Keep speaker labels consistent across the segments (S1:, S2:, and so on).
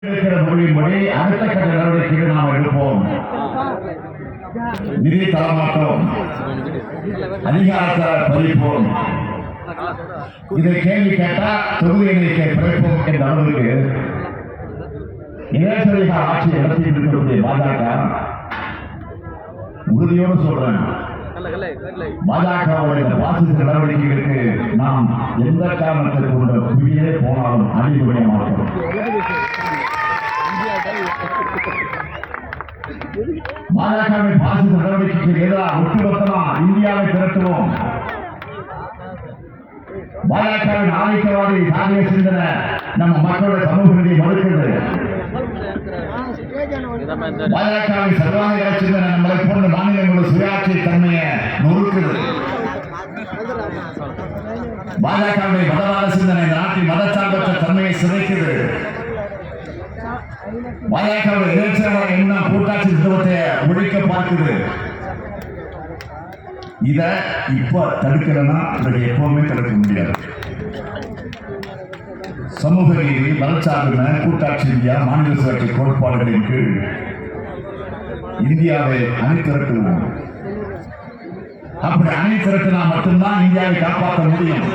S1: மொழியின்படி அடுத்த கட்ட நடவடிக்கைகள் நாம் எடுப்போம். நிதி தரமாட்டோம், அதிகாரத்தை பறிப்போம். இதை கேள்வி கேட்டா தொகுதி எண்ணிக்கை குறைப்போம் என்ற அளவுக்கு இடதுசாரிகள் ஆட்சியை நடத்தி இருக்கக்கூடிய பாஜக உறுதியோடு சொல்றேன், பாஜகவுடைய பாசிச நடவடிக்கைகளுக்கு நாம் எந்த காரணத்தை கொண்ட புதியே போனாலும் அடிபடிய மாட்டோம். பாஜகவின் பாசிச நடவடிக்கைக்கு எதிராக ஒட்டுமொத்தமா இந்தியாவை திரட்டுவோம். பாஜகவின் ஆதிக்கவாதி சாதிய சிந்தனை நம்ம மக்களுடைய சமூக நீதியை மறுக்கிறது. பாஜகவின் சர்வாதிகார சிந்தனை நம்மளை போன்ற மாநிலங்களோட சுயாட்சி தன்மையை நொறுக்குது. பாஜகவுடைய மதவாத சிந்தனை நாட்டின் மதச்சார்பற்ற தன்மையை சிதைக்குது. பாஜகவுடைய எதிர்ச்சியாக என்ன கூட்டாட்சி தத்துவத்தை ஒழிக்க பார்க்குது. இத இப்ப தடுக்கிறதுனா எப்பவுமே தடுக்க முடியாது. சமூக நீதி, மதச்சார்பின, கூட்டாட்சி இந்தியா, மாநில சுயாட்சி கோட்பாடுகளின் கீழ் இந்தியாவை அணிதிரட்டுவோம். அப்படி அணிதிரட்டினா மட்டும்தான் இந்தியாவை காப்பாற்ற முடியும்.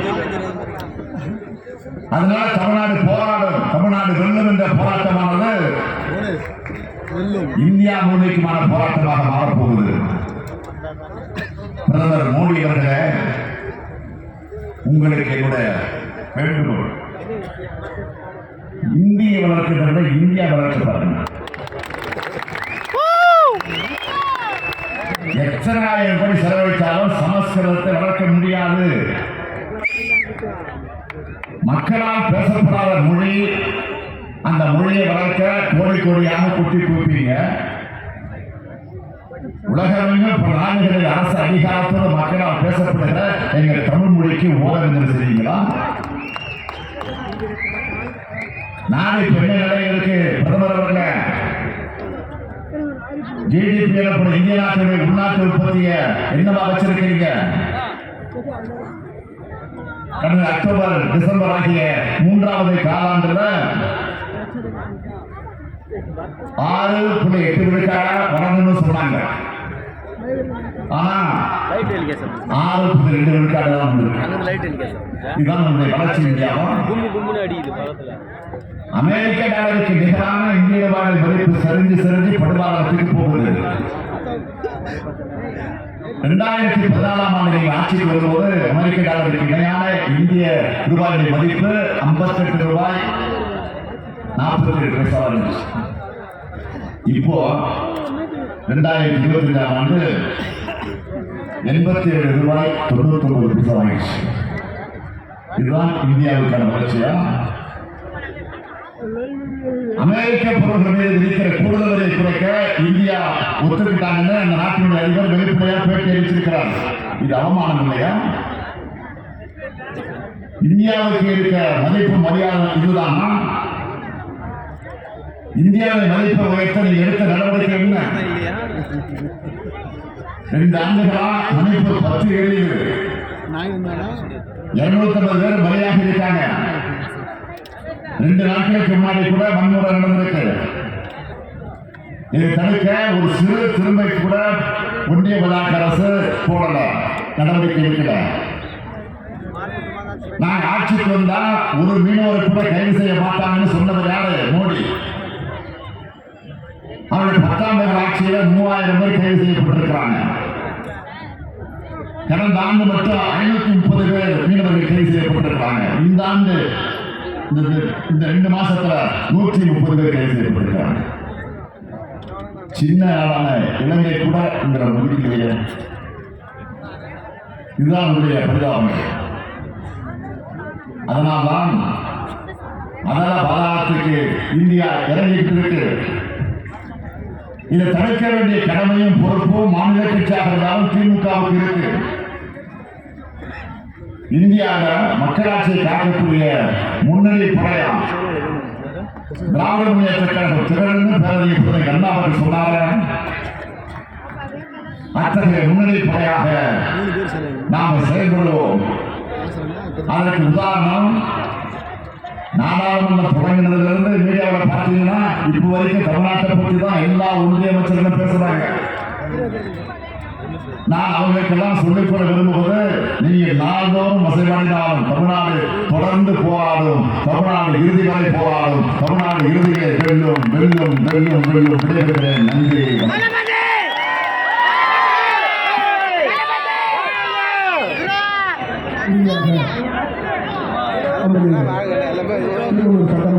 S1: அதனால தமிழ்நாடு போராடும், தமிழ்நாடு வெல்லும் என்ற போராட்டமானது இந்தியா முழுமைக்குமான போராட்டமாக மாறப்போகுது. பிரதமர் மோடி அவர்களே, உங்களுக்கு என்னுடைய வேண்டுகோள், இந்திய வளர்க்கிறத விட இந்தியா வளர்ச்சி பாருங்க. எத்தனை ஆயிரம் கோடி செலவழித்தாலும் சமஸ்கிருதத்தை வளர்க்க முடியாது. மக்களால் பேசப்படாத மொழி, அந்த மொழியை வளர்க்க கோடி கோடியாக குட்டி குவிப்பீங்க. உலகமெங்கும் பல நாடுகளில் அரசு அதிகாரத்தோடு மக்களால் பேசப்படுகிற எங்கள் தமிழ் மொழிக்கு ஓதவிந்தல் செய்வீங்களா? நாளை பெண்ணை நிலைகளுக்கு பிரதமர் அவர்கள ஜிடிபி எனப்படும் இந்திய நாட்டுடைய உள்நாட்டு உற்பத்தியை என்னவா வச்சிருக்கீங்க? கடந்த அக்டோபர் டிசம்பர் ஆகிய 3வது காலாண்டுல 6.8 விழுக்காட வளர்ந்து சொன்னாங்க. ஆனா 6.2 விழுக்காடு தான் வந்திருக்கு. இதுதான் நம்முடைய வளர்ச்சி. இந்தியாவும் அமெரிக்க டாலருக்கு நிகரான இந்திய ரூபாய் மதிப்பு சரிஞ்சு சரிஞ்சு படுபாலத்துக்கு போகுது. 2014ஆம் ஆண்டு நீங்கள் ஆட்சிக்கு வரும்போது அமெரிக்க டாலருக்கு இணையான இந்திய ரூபாய் மதிப்பு 58 ரூபாய் 47 பைசா இருந்துச்சு. இப்போ 2022ஆம் ஆண்டு 87 ரூபாய் 99 பைசா ஆயிடுச்சு. இதுதான் இந்தியாவுக்கான வளர்ச்சியா? அமெரிக்க பொருட்கள் மீது விதிக்கிற கூடுதல் வரியை குறைக்க இந்தியா ஒத்துக்கிட்டாங்கன்னு அந்த நாட்டினுடைய அதிபர் வெளிப்படையாக பேட்டி அளித்திருக்கிறார். இது அவமானம் இல்லையா? இந்தியாவுக்கு இருக்க மதிப்பு மரியாதை இதுதானா? இந்தியாவை மதிப்பை உயர்த்த நீ எடுத்த நடவடிக்கை என்ன? 2 ஆண்டுகளா மதிப்பு 10 ஏறியது. 250 பேர் பலியாக இருக்காங்க. 2 நாட்களுக்கு முன்னாடி கூட வன்முறை நடந்திருக்கு. இதை தடுக்க ஒரு சிறு திரும்பை கூட ஒன்றிய பாஜக அரசு போடல, நடவடிக்கை எடுக்கல. நான் ஆட்சிக்கு வந்தா ஒரு மீனவரை கூட கைது செய்ய மாட்டாங்கன்னு சொன்னவர் யாரு? மோடி. அவருடைய 10ஆம் தேதி ஆட்சியில 3000 பேர் கைது செய்யப்பட்டிருக்கிறாங்க. கடந்த ஆண்டு மட்டும் 530 பேர் மீனவர்கள் கைது செய்யப்பட்டிருக்கிறாங்க. இந்த ஆண்டு இந்த 2 மாசத்துல 130 பேர் கைது செய்யப்பட்டிருக்கிறாங்க. சின்ன நாளான இலங்கை கூட இந்த முடிக்கலையே. இதுதான் நம்முடைய பரிதாபம். அதனால்தான் பாலாத்துக்கு இந்தியா இறங்கிட்டு இருக்கு. இதை தடுக்க வேண்டிய கடமையும் பொறுப்பும் மாநில கட்சியாக இருந்தாலும் திமுகவுக்கு இருக்கு. இந்தியாவில் மக்களாட்சியை காக்கக்கூடிய முன்னணி படையா திராவிட முன்னேற்ற கழகம் திகழ்ந்து பேரவை கண்ணாபுரம் சொன்னார. அத்தகைய முன்னணி படையாக நாம் செயல்படுவோம். அதற்கு உதாரணம் நாடாளுமன்றம் தொடங்கினதுல இருந்து மீடியாவில் பார்த்தீங்கன்னா இப்போ வரைக்கும் தமிழ்நாட்டை பற்றி தான் எல்லா ஒன்றிய அமைச்சர்களும் பேசுறாங்க. நான் அவங்களுக்கெல்லாம் சொல்லிக்கொள்ள விரும்புவது, நீங்க நாள்தோறும் வசைவாடினாலும் தமிழ்நாடு தொடர்ந்து போராடும், தமிழ்நாடு இறுதி வரை போராடும், தமிழ்நாடு இறுதியை வெல்லும் வெல்லும் வெல்லும் வெல்லும். விடைபெறுகிறேன். நன்றி.
S2: சட்டம்